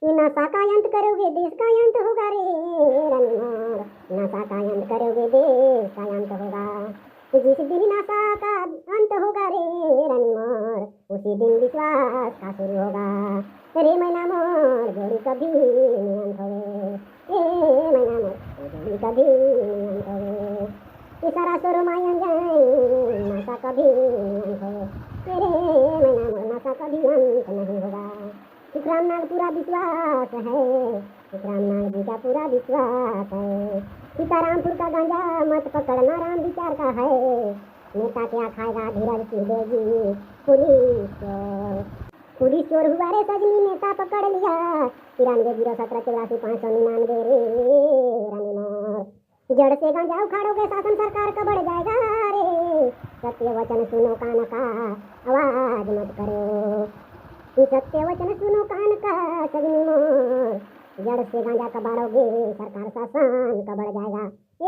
ये नशा का अंत करोगे देश का अंत होगा रे रनिमार, नशा का अंत करोगे देश का अंत होगा। जिस दिन नशा का अंत होगा रे रनिमार, उसी दिन विश्वास का शुरू होगा। रे मैना मोर जोड़ी कभी नहीं अंत होवे, रे मैना मोर जोड़ी कभी नहीं अंत होवे। ये सारा सोरो मायन जाए नशा कभी नहीं अंत होवे, रे मैना मोर नशा कभी अंत नहीं होगा। सुखराम नाग पूरा विश्वास है, सुखराम नाग जी का पूरा विश्वास है। सीतारामपुर का गांजा मत पकड़ना राम विचार का है, नेता क्या खाएगा धीरज सिंह देगी। पुलिस चोर हुआ रे सजनी नेता पकड़ लिया, 93 0 17 84 599 रे रनिमार। जड़ से गांजा उखाड़ोगे शासन सरकार का बढ़ जाएगा रे, सत्य वचन सुनो कान का आवाज मत करो, सत्य वचन सुनो कान का सजनी मोर। जड़ से गांजा कबाड़ोगे सरकार शासन का बढ़ जाएगा, ए